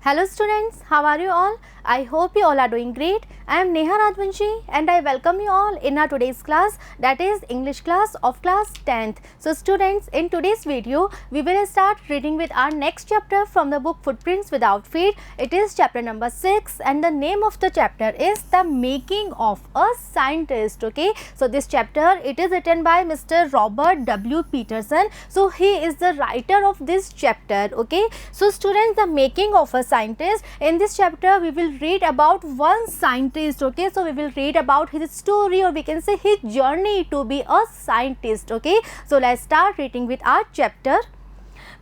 Hello students, how are you all? I hope you all are doing great. I am Neha Rajvanshi and I welcome you all in our today's class, that is English class of class 10th. So students, in today's video, we will start reading with our next chapter from the book Footprints Without Feet. It is chapter number 6 and the name of the chapter is The Making of a Scientist. Okay, so this chapter, it is written by Mr. Robert W. Peterson. So he is the writer of this chapter. Okay, so students, The Making of a Scientist, in this chapter we will read about one scientist. Okay, so we will read about his story, or we can say his journey to be a scientist. Okay, so let's start reading with our chapter.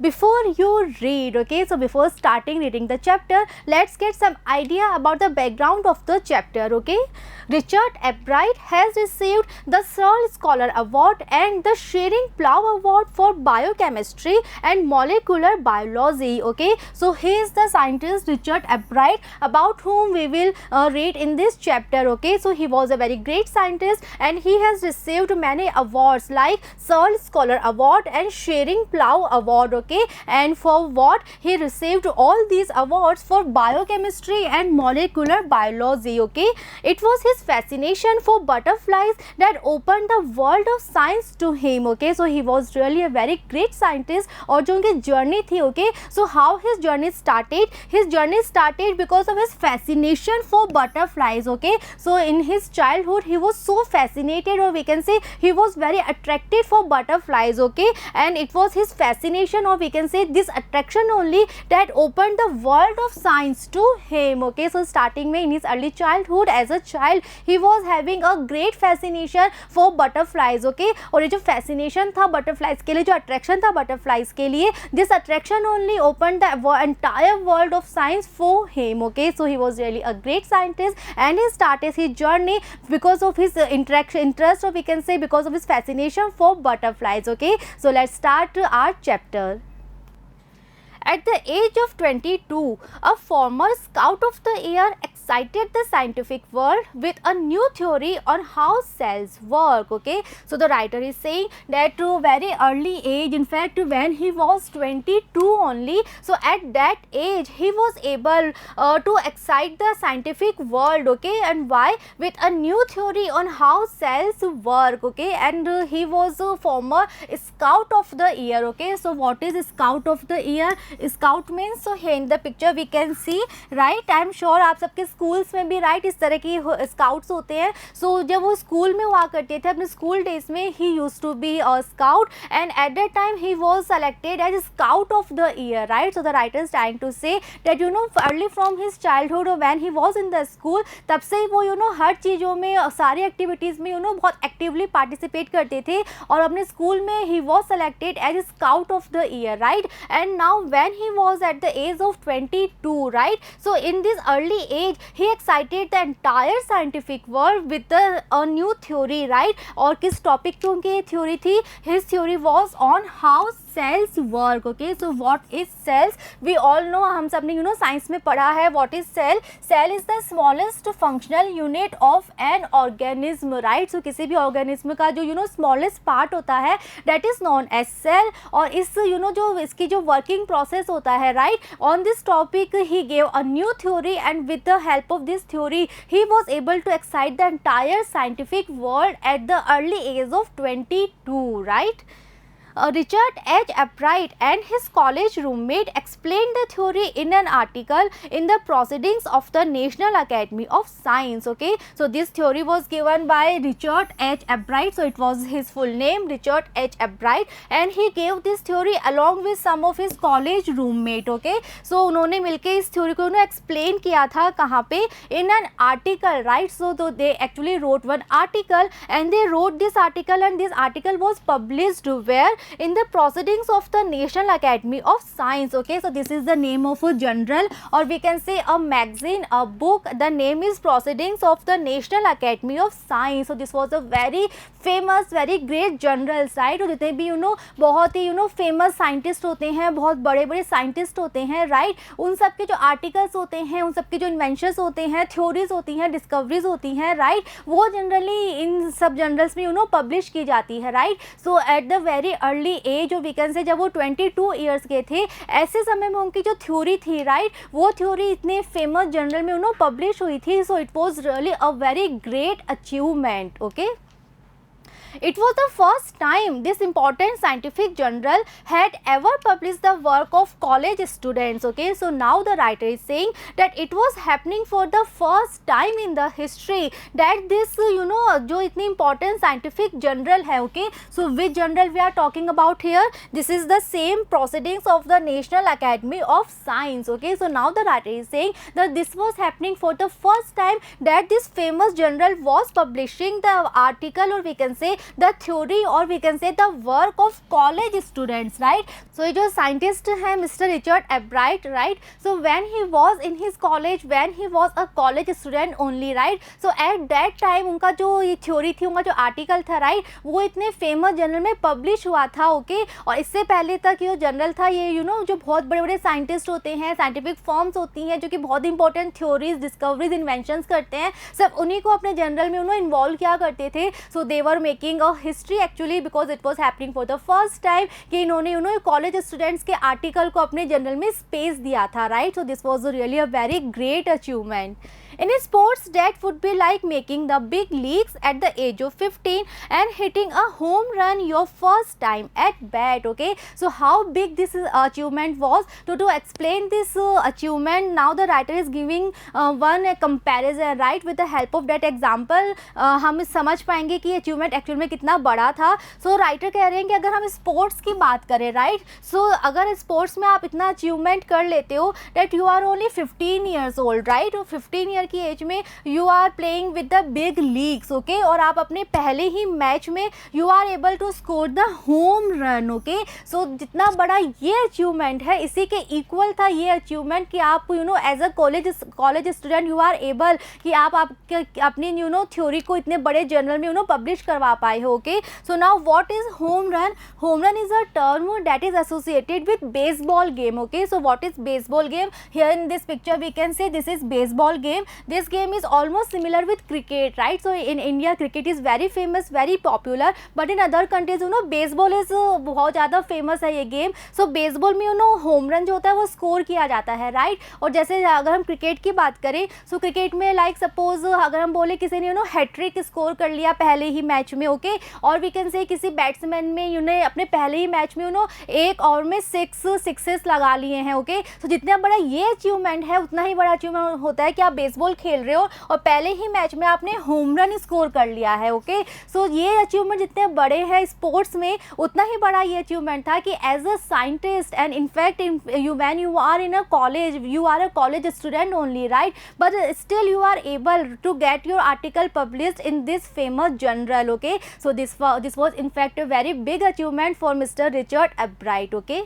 Before you read, okay, so before starting reading the chapter, let's get some idea about the background of the chapter. Okay, Richard Albright has received the Searle Scholar Award and the Schering-Plough Award for Biochemistry and Molecular Biology. Okay, so he is the scientist Richard Albright, about whom we will read in this chapter. Okay, so he was a very great scientist and he has received many awards like Searle Scholar Award and Schering-Plough Award. Okay, and for what he received all these awards? For biochemistry and molecular biology. Okay, it was his fascination for butterflies that opened the world of science to him. Okay, so he was really a very great scientist. और जो उनकी journey थी, okay, so how his journey started? His journey started because of his fascination for butterflies. Okay, so in his childhood he was so fascinated, or we can say he was very attracted for butterflies. Okay, and it was his fascination, or we can say this attraction only, that opened the world of science to him. Okay, so starting में in his early childhood as a child he was having a great fascination for butterflies. Okay, और ये जो fascination था butterflies के लिए, जो attraction था butterflies के लिए, this attraction only opened the entire world of science for him. Okay, so he was really a great scientist and he started his journey because of his interest, or we can say because of his fascination for butterflies. Okay, so let's start our chapter. At the age of 22, a former Scout of the Year excited the scientific world with a new theory on how cells work. Okay, so the writer is saying that to very early age, in fact when he was 22 only, so at that age he was able to excite the scientific world. Okay, and why? With a new theory on how cells work. Okay, and he was a former Scout of the Year. Okay, so what is Scout of the Year? Scout means, so here in the picture we can see, right, I am sure आप सबके schools में भी right इस तरह की scouts होते हैं. So जब वो school में हुआ करते थे अपने school days में, he used to be a scout and at that time he was selected as Scout of the Year, right. So the writer is trying to say that early from his childhood or when he was in the school, तब से ही वो हर चीज़ों में, सारी activities में बहुत actively participate करते थे और अपने school में he was selected as Scout of the Year, right. And now when he was at the age of 22, right, so in this early age he excited the entire scientific world with a new theory, right. और किस topic पे उनकी theory थी? His theory was on how cells work. Okay, so what is cells? We all know, हम सब ने science में पढ़ा है what is cell. Cell is the smallest functional unit of an organism, right. So किसी भी organism का जो smallest part होता है, that is known as cell. और इस जो इसकी जो working process होता है, right, on this topic he gave a new theory and with the help of this theory he was able to excite the entire scientific world at the early age of 22, right. Richard H. Albright and his college roommate explained the theory in an article in the Proceedings of the National Academy of Science. Okay, so this theory was given by Richard H. Albright, so it was his full name, Richard H. Albright, and he gave this theory along with some of his college roommate. Okay, so उन्होंने मिलके इस theory को explain किया था कहाँ पे? In an article, right. So they actually wrote one article and they wrote this article and this article was published where? In the Proceedings of the National Academy of Science. Okay, so this is the name of a journal, or we can say a magazine, a book. The name is Proceedings of the National Academy of Science. So this was a very famous, very great journal, right. और जितने भी बहुत ही famous scientist होते हैं, बहुत बड़े बड़े scientist होते हैं, right, उन सब के जो articles होते हैं, उन सब के जो inventions होते हैं, theories होती हैं, discoveries होती हैं, right, वो generally इन सब journals में publish की जाती है, right. So at the very early early एज, और वी कैन से जब वो 22 ईयर्स के थे, ऐसे समय में उनकी जो थ्योरी थी राइट, वो थ्योरी इतने फेमस जर्नल में उन्होंने पब्लिश हुई थी. So it was really a very great achievement. Okay, it was the first time this important scientific journal had ever published the work of college students. Okay, so now the writer is saying that it was happening for the first time in the history that this जो इतनी important scientific journal है. Okay, so which journal we are talking about here? This is the same proceedings of the National Academy of Science. Okay, so now the writer is saying that this was happening for the first time that this famous journal was publishing the article, or we can say the theory, or we can say the work of college students, right? So जो scientist है Mr. Richard Albright, right? So when he was in his college, when he was a college student only, right? So at that time उनका जो ये theory थी, उनका जो article था, right, वो इतने famous journal में publish हुआ था. okay, और इससे पहले तक ये journal था, ये जो बहुत बड़े बड़े scientist होते हैं, scientific firms होती हैं जो कि बहुत important theories, discoveries, inventions करते हैं, सब उन्हीं को अपने journal में उन्होंने involve किया करते थे. So they were making a history actually because it was happening for the first time कि इन्होंने कॉलेज स्टूडेंट्स के आर्टिकल को अपने जर्नल में स्पेस दिया था. Right, so this was really a very great achievement. In sports, that would be like making the big leagues at the age of 15 and hitting a home run your first time at bat. Okay, so how big this achievement was. To explain this achievement, now the writer is giving one comparison, right, with the help of that example. हम समझ पाएंगे कि achievement actual में कितना बड़ा था. So writer कह रहे हैं कि अगर हम स्पोर्ट्स की बात करें, राइट, सो अगर स्पोर्ट्स में आप इतना अचीवमेंट कर लेते हो that you are only 15 years old, right, और 15 ईयर की एज में you are playing with the big leagues. Okay, और आप अपने पहले ही मैच में you are able to score the home run. Okay, so जितना बड़ा ये अचीवमेंट है, इसी के इक्वल था ये अचीवमेंट कि आप as a college student you are able कि आप अपनी थ्योरी को इतने बड़े जर्नल में पब्लिश करवा पाए हो. Okay, so now what is home run? Home run is a term that is associated with baseball game. Okay, so what is baseball game? Here in this picture we can say this is baseball game. This game is almost similar with cricket, right? So in India cricket is very famous, very popular, but in other countries baseball is बहुत ज़्यादा famous है ये game. So baseball में home run जो होता है वो score किया जाता है, right? और जैसे अगर हम cricket की बात करें, so cricket में like suppose अगर हम बोले किसी ने hat-trick score कर लिया पहले ही मैच में. okay, और we can say किसी बैट्समैन में अपने पहले ही मैच में एक ओवर में 6 सिक्सेस लगा लिए हैं. okay, so जितना बड़ा ये अचीवमेंट है उतना ही बड़ा अचीवमेंट होता है कि आप बेसबॉल खेल रहे हो और पहले ही मैच में आपने होम रन स्कोर कर लिया है. ओके, सो ये अचीवमेंट जितने बड़े हैं स्पोर्ट्स में, उतना ही बड़ा ये अचीवमेंट था कि as a scientist and in fact when you are in a college, you are a college student only, right, but still you are able to get your article published in this famous journal. okay, so this was in fact a very big achievement for Mr. Richard Albright. okay,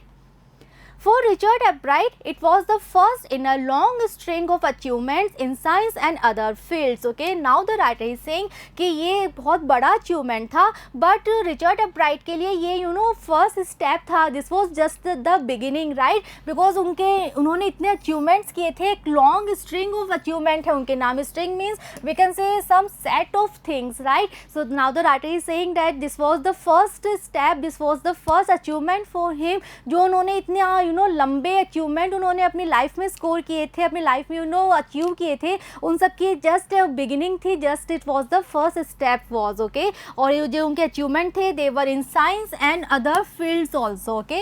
for Richard Albright, it was the first in a long string of achievements in science and other fields. Okay, now the writer is saying कि ये बहुत बड़ा achievement था, but Richard Albright के लिए ये first step था. This was just the beginning, right? Because उन्होंने इतने achievements किए थे, एक long string of achievement है उनके नाम. String means we can say some set of things, right? So now the writer is saying that this was the first step, this was the first achievement for him, जो उन्होंने इतने लंबे achievement उन्होंने अपनी life में score किए थे, अपनी लाइफ में अचीव किए थे, उन सब की जस्ट बिगिनिंग थी, just it was the first step was. Okay, और ये जो उनके अचीवमेंट थे they were in science and other fields also. Okay,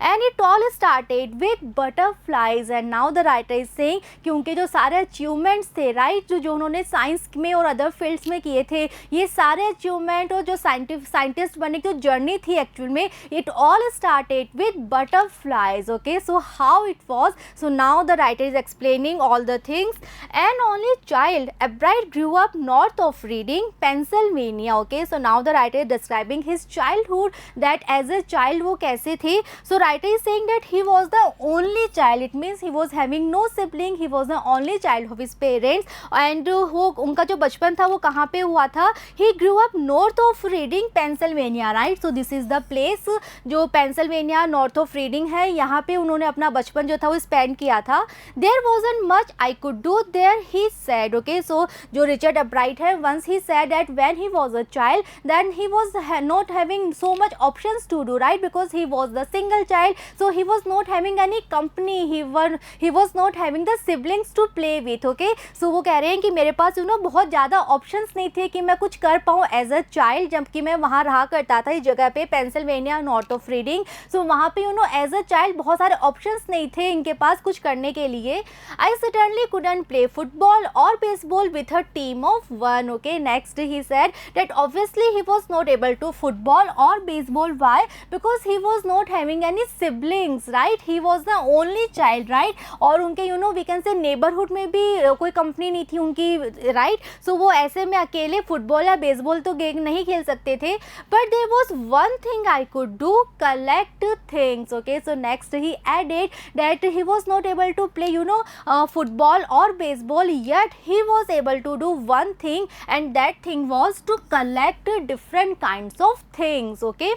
and it all started with butterflies. And now the writer is saying कि उनके जो सारे अचीवमेंट्स थे, राइट, जो उन्होंने साइंस में और अदर फील्ड्स में किए थे, ये सारे अचीवमेंट और जो साइंटिस्ट बनने की जो जर्नी थी एक्चुअल में, it all started with butterflies. okay, so how it was? So now the writer is explaining all the things. An only child, Albright grew up north of Reading, Pennsylvania. okay, so now the writer is describing his childhood, that as a child वो कैसे थे. So writer is saying that he was the only child, it means he was having no sibling, he was the only child of his parents. and वो उनका जो बचपन था वो कहाँ पे हुआ था, he grew up north of Reading, Pennsylvania, right? so this is the place, जो पेंसिल्वेनिया नॉर्थ ऑफ रीडिंग है, यहाँ पे उन्होंने अपना बचपन जो था वो स्पेंड किया था. There wasn't much I could do there, he said. okay, so जो रिचर्ड अपराइट है, once he said that when he was a child then he was not having so much options to do, right? because he was the single child, so he was not having any company, he was not having the siblings to play with. okay, so वो कह रहे हैं कि मेरे पास बहुत ज़्यादा options नहीं थे कि मैं कुछ कर पाऊँ एज अ चाइल्ड, जबकि मैं वहाँ रहा करता था इस जगह पे पेंसिल्वेनिया नॉर्थ ऑफ रीडिंग. सो वहाँ पे एज अ चाइल्ड बहुत सारे ऑप्शंस नहीं थे इनके पास कुछ करने के लिए. I certainly couldn't play football और baseball with a team of one. Okay, next he said that obviously he was not able to football और baseball. Why? Because he was not having any siblings, right? He was the only child, right? और उनके we can से neighbourhood में भी कोई company नहीं थी उनकी, राइट? सो वो ऐसे में अकेले फुटबॉल या बेसबॉल तो गेम नहीं खेल सकते थे. But there was one thing I could do, collect things. Okay, so next he added that he was not able to play football और baseball, yet he was able to do one thing, and that thing was to collect different kinds of things. okay,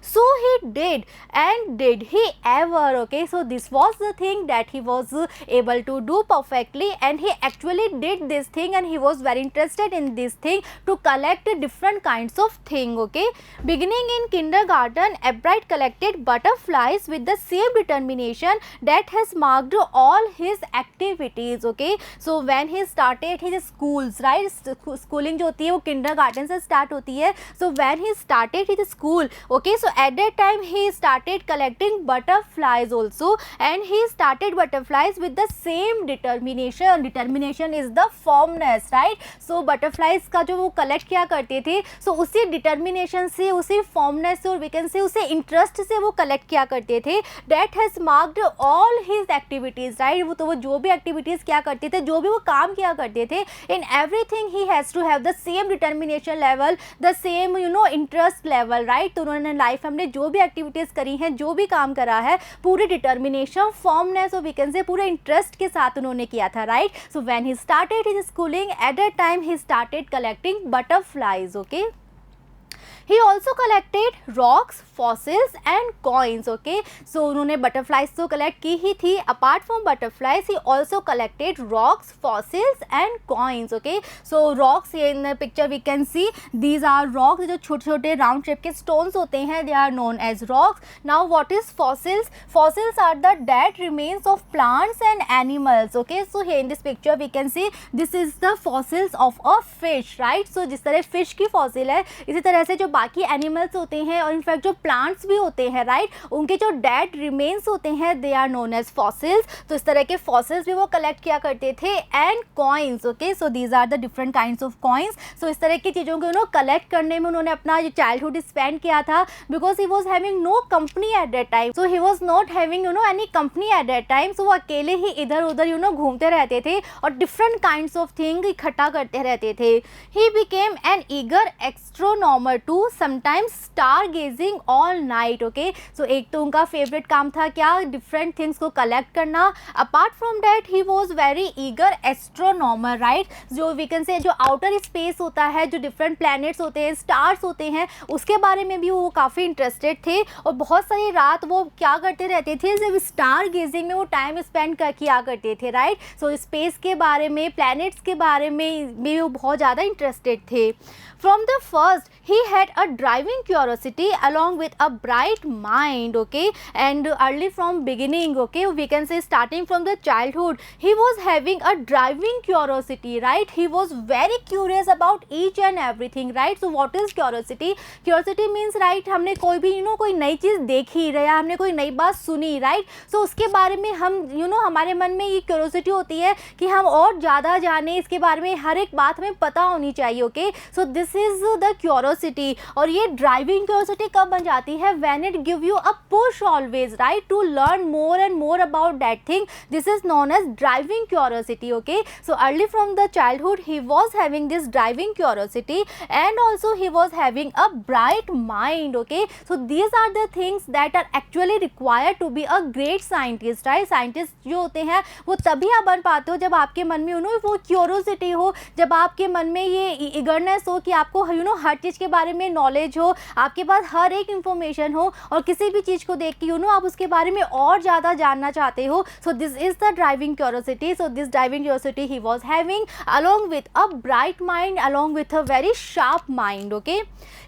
so he did, and did he ever? okay, so this was the thing that he was able to do perfectly, and he actually did this thing, and he was very interested in this thing to collect different kinds of thing. okay, beginning in kindergarten, Ebright collected butterflies with the same determination that has marked all his activities. okay, so when he started his schools, right? schooling जो होती है वो kindergarten से start होती है. so when he started his school, okay, so at that time he started collecting butterflies also, and he started butterflies with the same determination. determination is the firmness, right? so butterflies का जो वो collect किया करते थे, so उसी determination से, उसी firmness से, और we can say उसे interest से वो collect किया करते थे. that has marked all his activities, right? वो तो वो जो भी activities किया करते थे, जो भी वो काम किया करते थे, in everything he has to have the same determination level, the same interest level, right? तो उन्होंने लाइफ हमने जो भी एक्टिविटीज़ करी हैं, जो भी काम करा है, पूरी डिटर्मिनेशन, फॉर्मनेस और वी कैन से पूरे इंटरेस्ट के साथ उन्होंने किया था, right? So when he started his schooling, eight that time he started collecting butterflies. Okay, he also collected rocks, fossils and coins. okay, so उन्होंने butterflies तो collect की ही थी. apart from butterflies he also collected rocks, fossils and coins. okay, so rocks in the picture we can see these are rocks, जो छोटे छोटे round shape के stones होते हैं, they are known as rocks. now what is fossils? fossils are the dead remains of plants and animals. okay, so here in this picture we can see this is the fossils of a fish, right? so जिस तरह fish की fossil है, इसी तरह से जो बाकी animals होते हैं और इनफैक्ट जो प्लांट्स भी होते हैं, राइट, उनके जो डेड रिमेन्स होते हैं, they are known as fossils. तो इस तरह के फॉसिल्स भी वो कलेक्ट किया करते थे. And coins. Okay, so these are the different kinds of coins. So इस तरह की चीज़ों को कलेक्ट करने में उन्होंने अपना जो चाइल्डहुड स्पेंड किया था, because he was having no company at that time. So he was not having any company at that time. So वो अकेले ही इधर उधर घूमते रहते थे और डिफरेंट काइंड्स ऑफ थिंग इकट्ठा करते रहते थे. He became an eager astronomer too, sometimes star gazing all night. Okay, so एक तो उनका फेवरेट काम था क्या, डिफरेंट थिंग्स को कलेक्ट करना. Apart from that he was very eager astronomer, right? जो वी कैन से जो आउटर स्पेस होता है, जो डिफरेंट प्लैनेट्स होते हैं, स्टार्स होते हैं, उसके बारे में भी वो काफ़ी इंटरेस्टेड थे. और बहुत सारी रात वो क्या करते रहते थे, जब स्टार गेजिंग में वो टाइम स्पेंड किया करते थे, राइट? सो स्पेस के बारे में, प्लैनेट्स के बारे में भी वो बहुत ज़्यादा इंटरेस्टेड थे. From the first, he had a driving curiosity along with a bright mind. okay, and early from beginning, okay, we can say starting from the childhood, he was having a driving curiosity, right? He was very curious about each and everything, right? so what is curiosity? Curiosity means, right, हमने कोई भी कोई नई चीज़ देखी या हमने कोई नई बात सुनी, right? so उसके बारे में हम हमारे मन में ये क्यूरोसिटी होती है कि हम और ज़्यादा जाने, इसके बारे में हर एक बात हमें पता होनी चाहिए. okay, so this is the curiosity. और ये ड्राइविंग क्यूरियोसिटी कब बन जाती है, when it give you a push always, right, to learn more and more about that thing. This is known as driving curiosity. Okay, so early from the childhood he was having this driving curiosity and also he was having a bright mind. Okay, so these are the things that are actually required to be a great scientist, right. Scientist जो होते हैं वो तभी आप बन पाते हो जब आपके मन में वो क्यूरियोसिटी हो, जब आपके मन में ये ईगरनेस हो कि आपको हर चीज़ के बारे में नॉलेज हो, आपके पास हर एक इंफॉर्मेशन हो और किसी भी चीज़ को देख के आप उसके बारे में और ज़्यादा जानना चाहते हो. सो this is the driving curiosity. So this driving curiosity he was having along with a bright mind, along with a very sharp mind. Okay,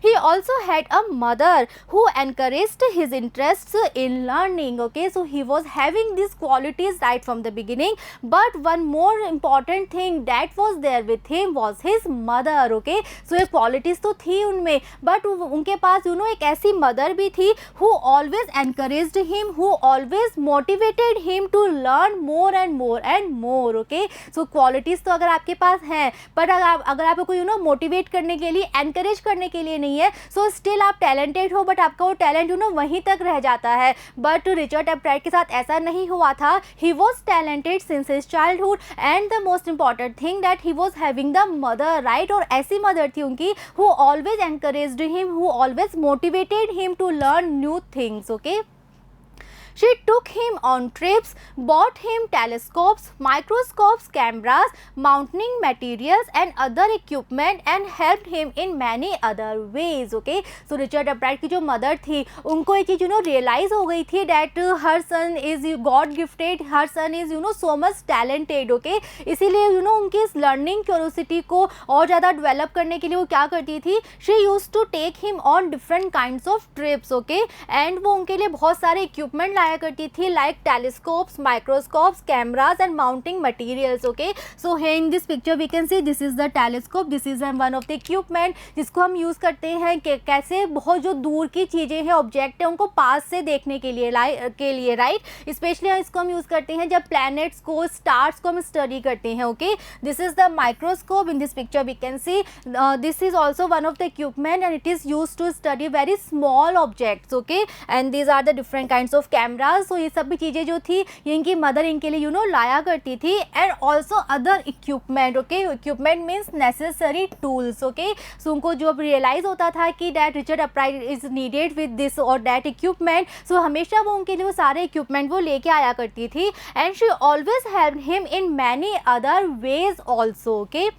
he also had a mother who encouraged his interests in learning. Okay, so he was having these qualities right from the beginning, but one more important thing that was there with him was his mother. Okay, so ये qualities तो थी उनमें, but उनके पास एक ऐसी mother भी थी who always encouraged him, who always motivated him to learn more and more and more. Okay, so qualities तो अगर आपके पास हैं, but अगर आपको कोई मोटिवेट करने के लिए, एनकरेज करने के लिए नहीं है, सो स्टिल आप टैलेंटेड हो, बट आपका वो टैलेंट वहीं तक रह जाता है. बट रिचर्ड एप्राइट के साथ ऐसा नहीं हुआ था. He was talented since his childhood and the most important thing that he was having the mother, right. और ऐसी मदर थी उनकी who always encouraged him, who always motivated him to learn new things. Okay, she took him on trips, bought him telescopes, microscopes, cameras, mounting materials and other equipment and helped him in many other ways. Okay, so Richard Upright की जो mother थी उनको एक चीज़ realize हो गई थी that her son is God gifted, her son is so much talented. Okay, इसीलिए उनकी इस learning curiosity को और ज़्यादा develop करने के लिए वो क्या करती थी, she used to take him on different kinds of trips. Okay, and वो उनके लिए बहुत सारे equipment करती थी, like telescopes, microscopes, cameras and mounting materials. Okay, so here in this picture we can see this is the telescope, this is one of the equipment जिसको हम use करते हैं कैसे बहुत जो दूर की चीज़ें हैं, ऑब्जेक्ट है, उनको पास से देखने के लिए राइट. स्पेशली इसको हम यूज़ करते हैं जब प्लैनेट्स को, स्टार्स को हम स्टडी करते हैं. Okay, this is the microscope. In this picture we can see this is also one of the equipment and it is use to study very small objects. Okay, and these are the different kinds of cameras. So ये सब भी चीज़ें जो थी ये इनकी mother इनके लिए लाया करती थी. And also other equipment. Okay, equipment means necessary tools. Okay, so उनको जो रियलाइज होता था कि that Richard Upright is needed with this और डैट इक्विपमेंट, सो हमेशा वो उनके लिए वो सारे इक्विपमेंट वो लेके आया करती थी. And she always help him in many other ways also. Okay,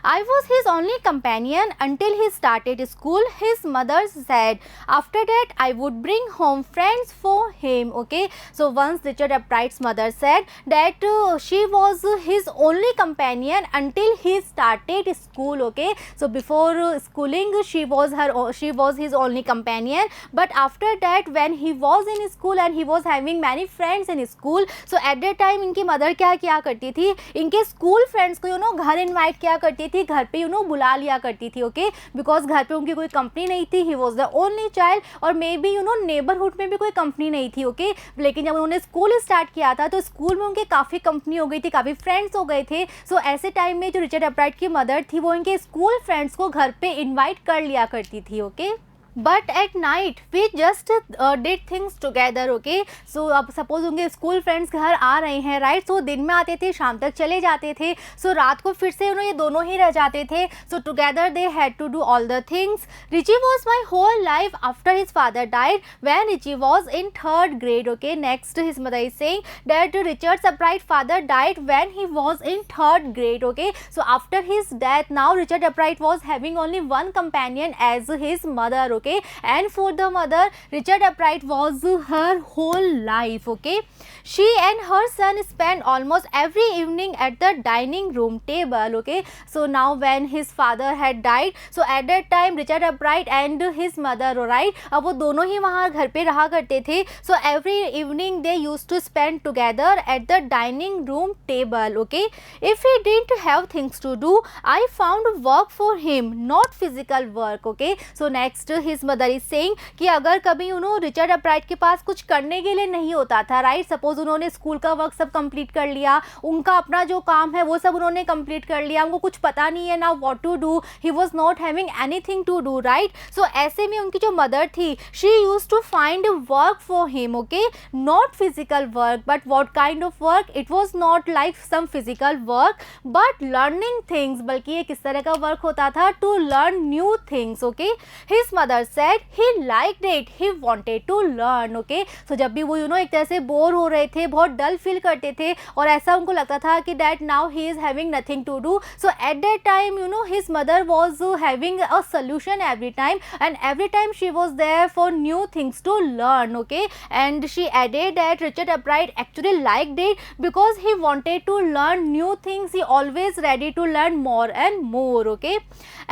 I was his only companion until he started school, his mother said. After that, I would bring home friends for him. Okay, so once Richard Upright's mother said that she was his only companion until he started school. Okay, so before schooling, she was his only companion. But after that, when he was in school and he was having many friends in school, so at that time, इनकी mother क्या किया करती थी, इनके school friends को घर invite किया करती थी, घर पे बुला लिया करती थी. ओके, बिकॉज घर पे उनकी कोई कंपनी नहीं थी. ही वॉज द ओनली चाइल्ड और मे बी नेबरहुड में भी कोई कंपनी नहीं थी. ओके, लेकिन जब उन्होंने स्कूल स्टार्ट किया था तो स्कूल में उनके काफ़ी कंपनी हो गई थी, काफ़ी फ्रेंड्स हो गए थे. सो ऐसे टाइम में जो रिचर्ड अपराइट की मदर थी वो इनके स्कूल फ्रेंड्स को घर पे इन्वाइट कर लिया करती थी. Okay, but at night we just did things together. Okay, so अब सपोज उनके स्कूल फ्रेंड्स घर आ रहे हैं, राइट. सो दिन में आते थे, शाम तक चले जाते थे. सो रात को फिर से ये दोनों ही रह जाते थे. So together they had to do all the things. Richie was my whole life after his father died when Richie was in 3rd grade. Okay, next his mother is saying that Richard Upright father died when he was in 3rd grade. Okay, so after his death now Richard Upright was having only one companion as his mother. Okay, and for the mother Richard Upright was her whole life. Okay, she and her son spent almost every evening at the dining room table. Okay, so now when his father had died, so at that time Richard Upright and his mother, right, अब वो दोनों ही वहाँ घर पे रहा करते थे. So every evening they used to spend together at the dining room table. Okay, if he didn't have things to do, I found work for him, not physical work. Okay, so next his his mother is saying कि अगर कभी Richard upright के पास कुछ करने के लिए नहीं होता था, राइट, सपोज उन्होंने स्कूल का वर्क सब कंप्लीट कर लिया, उनका अपना जो काम है वो सब उन्होंने कंप्लीट कर लिया, उनको कुछ पता नहीं है ना what to do, he was not having anything to do, right. So ऐसे में उनकी जो मदर थी, she used to find work for him, okay, not physical work, but what kind of work, it was not like some physical work but learning things, बल्कि ये किस तरह का वर्क होता था, to learn new things, okay. His mother said he liked it, he wanted to learn, okay. So जब भी वो एक तरह से बोर हो रहे थे, बहुत डल फील करते थे और ऐसा उनको लगता था कि that now he is having nothing to do, so at that time his mother was having a solution every time, and every time she was there for new things to learn, okay, and she added that Richard Upright actually liked it because he wanted to learn new things, he always ready to learn more and more, okay,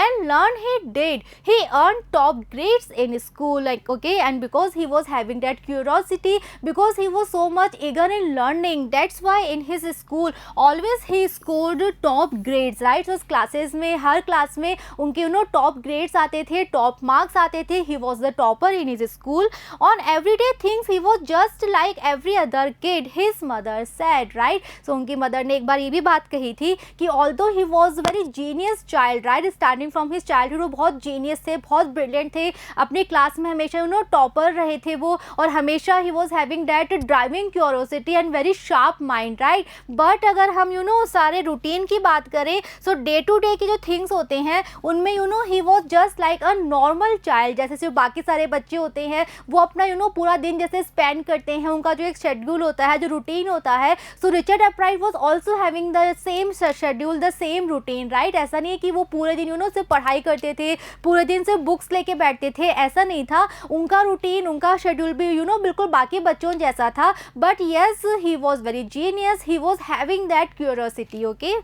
and learn he did, he earned top grades in school, like, okay, and because he was having that curiosity, because he was so much eager in learning, that's why in his school always he scored top grades, right। so classes में, हर class में उनके top grades आते थे, top marks आते थे, he was the topper in his school, on everyday things he was just like every other kid, his mother said, right। so उनकी mother ने एक बार ये भी बात कही थी कि although he was very genius child, right, starting from his childhood वो बहुत genius थे, बहुत brilliant थे, अपनी क्लास में हमेशा topper रहे थे वो, और हमेशा he was having that driving curiosity and very sharp mind, right। but अगर हम सारे रूटीन की बात करें, so day to day की जो थिंग्स होते हैं उनमें he was just like a normal child, जैसे जो बाकी सारे बच्चे होते हैं वो अपना पूरा दिन जैसे स्पेंड करते हैं, उनका जो एक शेड्यूल होता है, जो रूटीन होता है। So Richard Upright was also having the same schedule, the same routine, right. ऐसा नहीं है कि वो पूरे दिन सिर्फ पढ़ाई करते थे, पूरे दिन सिर्फ बुक्स लेके बैठते थे, ऐसा नहीं था। उनका रूटीन, उनका शेड्यूल भी बिल्कुल बाकी बच्चों जैसा था, but yes he was very genius, he was having that curiosity, okay.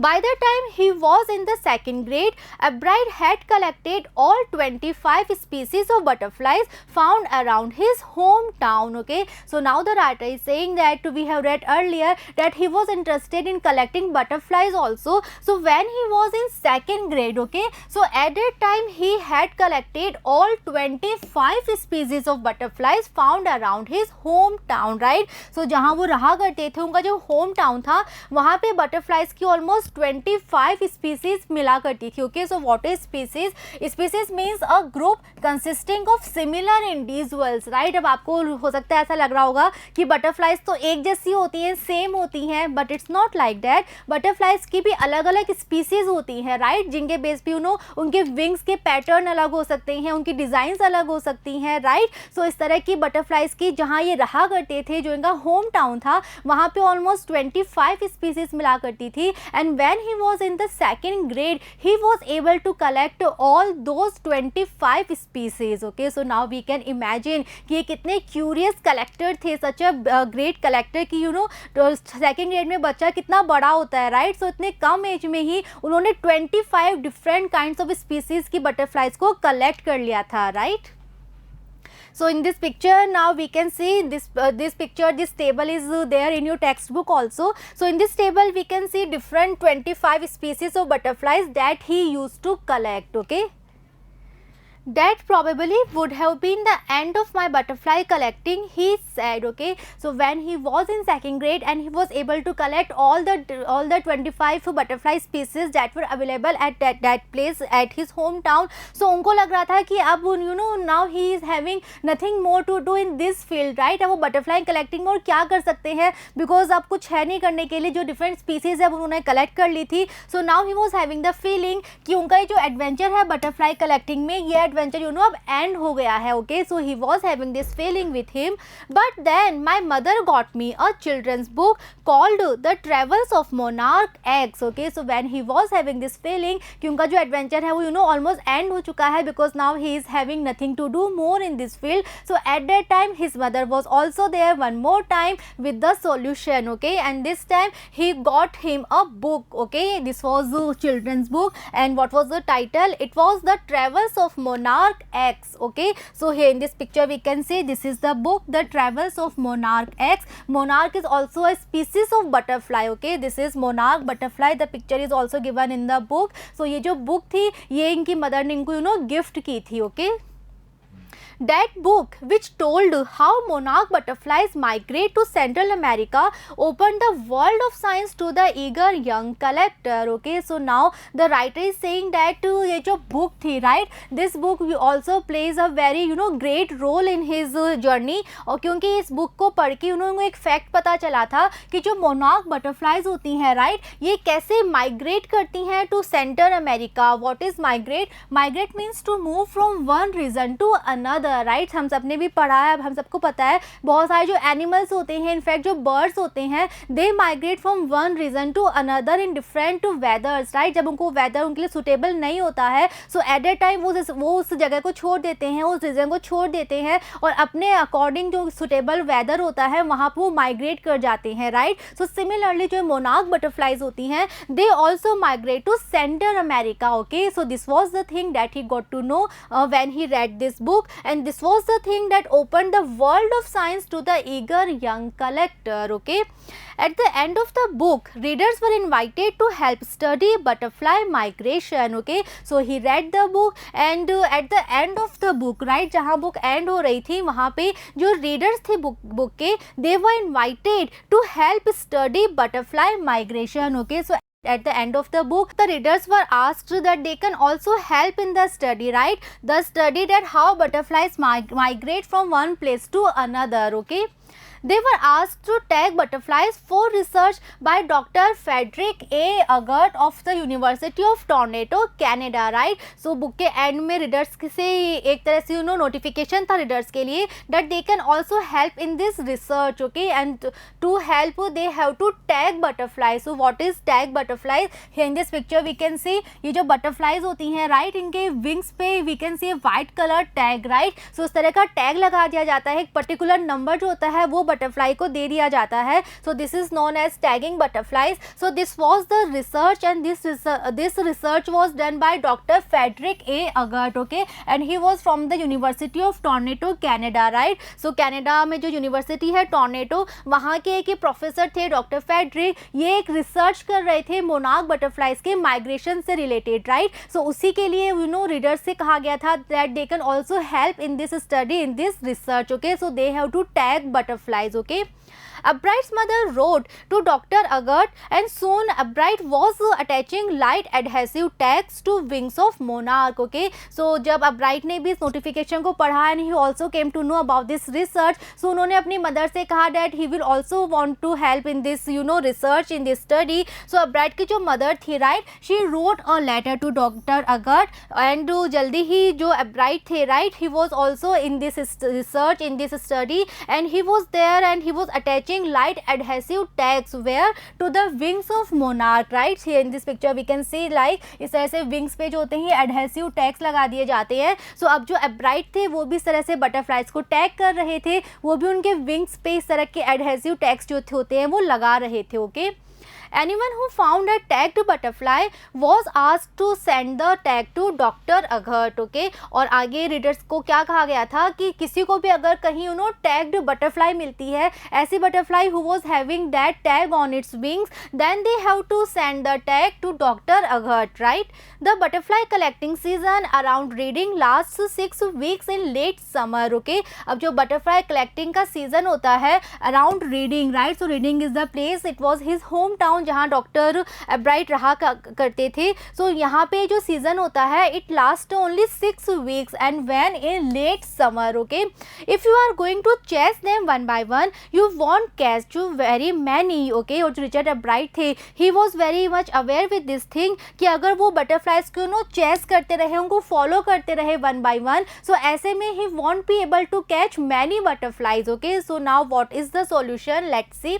By the time he was in the second grade, Upright had collected all 25 species of butterflies found around his hometown, okay. So now the writer is saying that we have read earlier that he was interested in collecting butterflies also. So when he was in second grade, okay, so at that time he had collected all 25 species of butterflies found around his hometown, right। so जहाँ वो रहा करते थे, उनका जो home town था, वहाँ पे बटरफ्लाइज की ऑलमोस्ट 25 स्पीसीज मिला करती थी, okay. So what is species? Species means a group consisting of similar individuals, right. अब आपको हो सकता है ऐसा लग रहा होगा कि बटरफ्लाइज तो एक जैसी होती हैं, सेम होती हैं, but it's not like that. Butterflies की भी अलग अलग स्पीसीज होती हैं, राइट, जिनके बेस पे उनके विंग्स के पैटर्न अलग हो सकते हैं, उनकी डिज़ाइंस अलग हो सकती हैं, राइट। सो इस तरह की बटरफ्लाइज की जहाँ ये रहा करते थे, जो इनका होम टाउन था, वहाँ पे ऑलमोस्ट 25 स्पीसीज मिला करती थी। And when he was in the second grade, he was able to collect all those 25 species, okay। so now we can imagine कि ये कितने curious collector थे, such a great collector कि second grade में बच्चा कितना बड़ा होता है, right। so इतने कम एज में ही उन्होंने 25 different kinds of species की butterflies को collect कर लिया था, right। So in this picture now we can see this picture, this table is there in your textbook also. So in this table we can see different 25 species of butterflies that he used to collect, okay। That probably would have been the end of my butterfly collecting, he said, okay। so when he was in second grade and he was able to collect all the 25 butterfly species that were available at that place at his hometown, so उनको लग रहा था कि अब now he is having nothing more to do in this field, right। अब वो butterfly collecting और क्या कर सकते हैं, because अब कुछ है नहीं करने के लिए, जो different species है उन्होंने collect कर ली थी। so now he was having the feeling कि उनका ये जो adventure है butterfly collecting में, ये adventure अब end हो गया है, okay। so he was having this feeling with him, but then my mother got me a children's book called The Travels of Monarch X, okay। so when he was having this feeling कि उनका जो adventure है वो almost end हो चुका है, because now he is having nothing to do more in this field, so at that time his mother was also there one more time with the solution, okay। and this time he got him a book, okay। this was a children's book, and what was the title? It was The Travels of Monarch Monarch X. Okay, so here in this picture we can see this is the book, The Travels of Monarch X. Monarch is also a species of butterfly. Okay, this is monarch butterfly. The picture is also given in the book. So ये जो book थी ये इनकी mother ने इनको gift की थी. Okay, that book which told how monarch butterflies migrate to Central America opened the world of science to the eager young collector. Okay, so now the writer is saying that ये जो book थी, right, this book also plays a very great role in his journey. और क्योंकि इस book को पढ़ के उनको एक fact पता चला था कि जो monarch butterflies होती हैं, right, ये कैसे migrate करती हैं to Central America. What is migrate? Migrate means to move from one region to another. Right, हम सब ने भी पढ़ा है, अब हम सबको पता है बहुत सारे जो एनिमल्स होते हैं, इनफैक्ट जो बर्ड्स होते हैं, they migrate from one region to another in different weathers. Right, जब उनको वेदर उनके लिए सुटेबल नहीं होता है, सो एट द टाइम वो उस जगह को छोड़ देते हैं, उस रीजन को छोड़ देते हैं और अपने अकॉर्डिंग जो सुटेबल वेदर होता है वहाँ पर वो माइग्रेट कर जाते हैं. राइट, सो सिमिलरली जो मोनार्क बटरफ्लाइज होती हैं, they also migrate to Central America. Okay, so this was the thing that he got to know when he read this book, and this was the thing that opened the world of science to the eager young collector. Okay, at the end of the book readers were invited to help study butterfly migration. Okay, so he read the book and at the end of the book, right, जहाँ book end हो रही थी वहाँ पे जो readers थे book के, they were invited to help study butterfly migration. Okay, so at the end of the book the readers were asked that they can also help in the study, right, the study that how butterflies migrate from one place to another. Okay, they were asked to tag butterflies for research by Dr. Frederick A. Augert of the University of Toronto, Canada. Right, so book के end में readers से एक तरह से notification था readers के लिए that they can also help in this research. Okay, and to help they have to tag butterflies. So what is tag butterflies? Here in this picture we can see ये जो butterflies होती हैं, right, इनके wings पे we can see a white color tag. Right, so उस तरह का tag लगा दिया जाता है, एक particular number जो होता है वो बटरफ्लाई को दे दिया जाता है. So this is known as tagging butterflies. So this was the research and this research was done by doctor Frederick A Urquhart. Okay, and he was from the university of Toronto, Canada. Right, so Canada में जो university है Toronto, वहाँ के एक professor थे doctor Frederick. ये एक research कर रहे थे मोनार्क बटरफ्लाइज के माइग्रेशन से रिलेटेड. राइट, सो उसी के लिए रीडर्स से कहा गया था that they can also help in this study, in this research. Okay, so they have to tag butterflies. Okay, Abright's mother wrote to Dr. Augert and soon Abright was attaching light adhesive tags to wings of monarch. Okay, so जब Abright ने भी इस notification को पढ़ा and he also came to know about this research, so उन्होंने अपनी mother से कहा that he will also want to help in this research in this study. So Abright की जो मदर थी, right, she wrote a letter to Dr. Augert and जल्दी ही जो Abright थे, right, he was also in this research, in this study, and he was there and he was attaching light adhesive tags where to the wings of monarch. Right, here in this picture we can see like इस तरह से wings पे जो होते हैं adhesive tags लगा दिए जाते हैं. सो अब जो Abright थे वो भी इस तरह से butterflies को tag कर रहे थे, वो भी उनके wings पे इस तरह के adhesive tags जो होते हैं वो लगा रहे थे. Okay, Anyone who found a tagged butterfly was asked to send the tag to Dr. Augert. Okay, और आगे रीडर्स को क्या कहा गया था कि किसी को भी अगर कहीं टैग्ड बटरफ्लाई मिलती है, ऐसी butterfly who was having that tag on its wings, then they have to send the tag to Dr. Augert. Right, the butterfly collecting season around reading lasts 6 weeks in late summer. Okay, अब जो butterfly collecting का season होता है around reading, right, so reading is the place, it was his home town जहाँ doctor एब्राइट रहा करते थे. सो यहाँ पे जो सीजन होता है it last only 6 weeks and when in late summer. Okay, if you are going to chase them one by one you won't catch you very many. Okay, और जो रिचर्ड एब्राइट थे he was very much aware with this thing कि अगर वो butterflies को chess करते रहे, उनको फॉलो करते रहे वन बाय वन, सो ऐसे में he won't be able to catch many butterflies. Okay, so now what is the solution, let's see.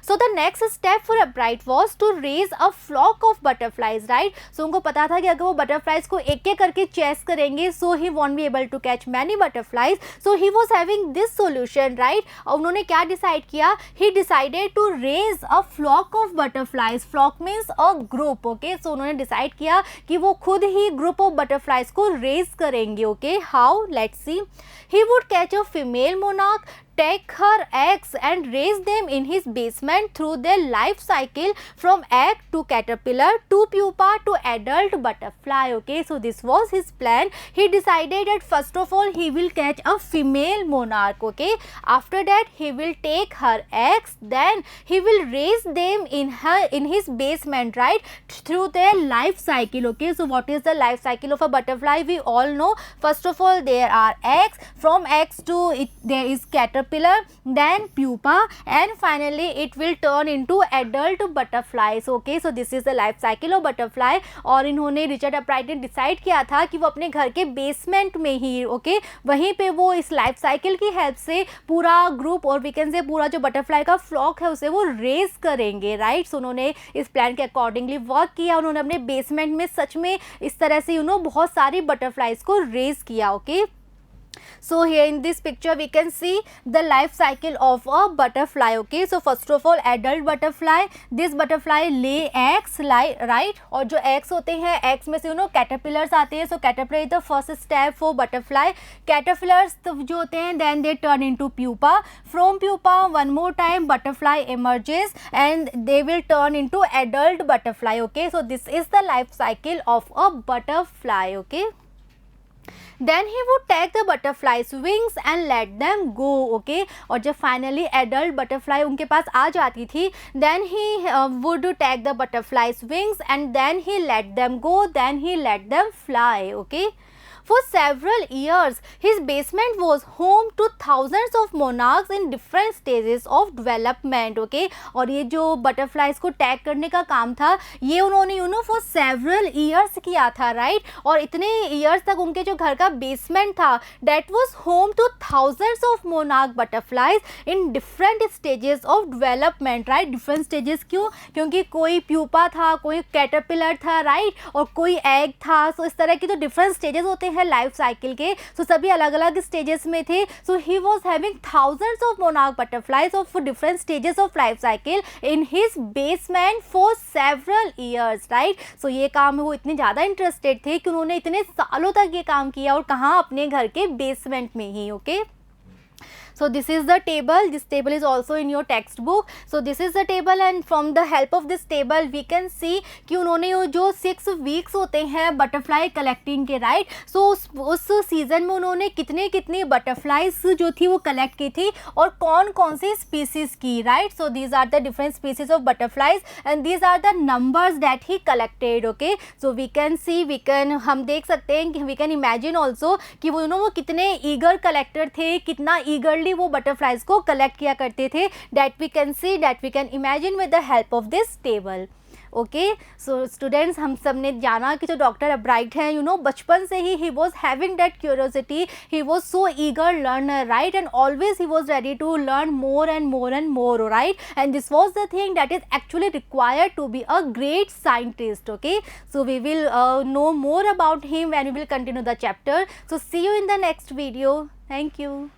So the next step for Albright was to raise a flock of butterflies, right? So उनको पता था कि अगर वो butterflies को एक एक करके chase करेंगे, so he won't be able to catch many butterflies. So he was having this solution, right? और उन्होंने क्या decide किया? He decided to raise a flock of butterflies. Flock means a group, okay? So उन्होंने decide किया कि वो खुद ही group of butterflies को raise करेंगे, okay? How? Let's see. He would catch a female monarch, take her eggs and raise them in his basement through their life cycle from egg to caterpillar to pupa to adult butterfly. Okay, so this was his plan. He decided that first of all he will catch a female monarch. Okay, after that he will take her eggs, then he will raise them in his basement, right, through their life cycle. Okay, so what is the life cycle of a butterfly? We all know. First of all, there are eggs. From eggs to it, there is caterpillar, then pupa, and finally it will turn into adult butterflies. Okay, so this is the life cycle of butterfly. और इन्होंने Richard upright ने decide किया था कि वो अपने घर के बेसमेंट में ही वहीं पे वो इस लाइफ साइकिल की हेल्प से पूरा ग्रुप और वी कैन से पूरा जो बटरफ्लाई का फ्लॉक है उसे वो रेज करेंगे, राइट? सो उन्होंने इस प्लान के अकॉर्डिंगली वर्क किया. उन्होंने अपने बेसमेंट में सच में इस तरह से बहुत सारी बटरफ्लाइज को रेज किया. Okay, so here in this picture we can see the life cycle of a butterfly. Okay, so first of all adult butterfly, this butterfly lay eggs, right? और जो eggs होते हैं, eggs में से caterpillars आते हैं. So caterpillar is the first step for butterfly. Caterpillars जो होते हैं then they turn into pupa. From pupa one more time butterfly emerges and they will turn into adult butterfly. Okay, so this is the life cycle of a butterfly. Okay, then he would take the butterfly's wings and let them go. Okay, और जब finally adult butterfly उनके पास आ जाती थी, then he would take the butterfly's wings and then he let them go, then he let them fly. Okay, for several years his basement was home to thousands of monarchs in different stages of development. Okay, और ये जो butterflies को tag करने का काम था ये उन्होंने for several years किया था, right? और इतने years तक उनके जो घर का basement था that was home to thousands of monarch butterflies in different stages of development, right? different stages क्यों? क्योंकि कोई pupa था, कोई caterpillar था, right? और कोई egg था. so इस तरह की जो different stages होते हैं लाइफ साइकिल के, सो सभी अलग अलग स्टेजेस में थे. So he was having thousands of monarch butterflies of different stages of life cycle in his basement for several years, right? So ये काम में वो इतने ज़्यादा इंटरेस्टेड थे कि उन्होंने इतने सालों तक ये काम किया और कहाँ, अपने घर के बेसमेंट में ही. Okay, so this is the table. This table is also in your textbook. So this is the table and from the help of this table we can see कि उन्होंने जो 6 weeks होते हैं बटरफ्लाई कलेक्टिंग के, right? सो उस season में उन्होंने कितनी बटरफ्लाइज जो थी वो कलेक्ट की थी और कौन कौन सी स्पीसीज की, right? So these are the different species of butterflies and these are the numbers that he collected. Okay, so we can see, हम देख सकते हैं कि वी कैन इमेजिन ऑल्सो कि वो कितने ईगर कलेक्टर थे, कितना ईगरली वो बटरफ्लाइज को कलेक्ट किया करते थे. That we can see, that we can imagine with the help of this table. Okay, so students, हम सब ने जाना कि जो डॉक्टर अब्राइट हैं बचपन से ही was having that curiosity, he was so eager learner, right? And always he was ready to learn more and more and more, right? And this was the thing that is actually required to be a great scientist. Okay, so we will know more about him when we will continue the chapter. So see you in the next video. Thank you.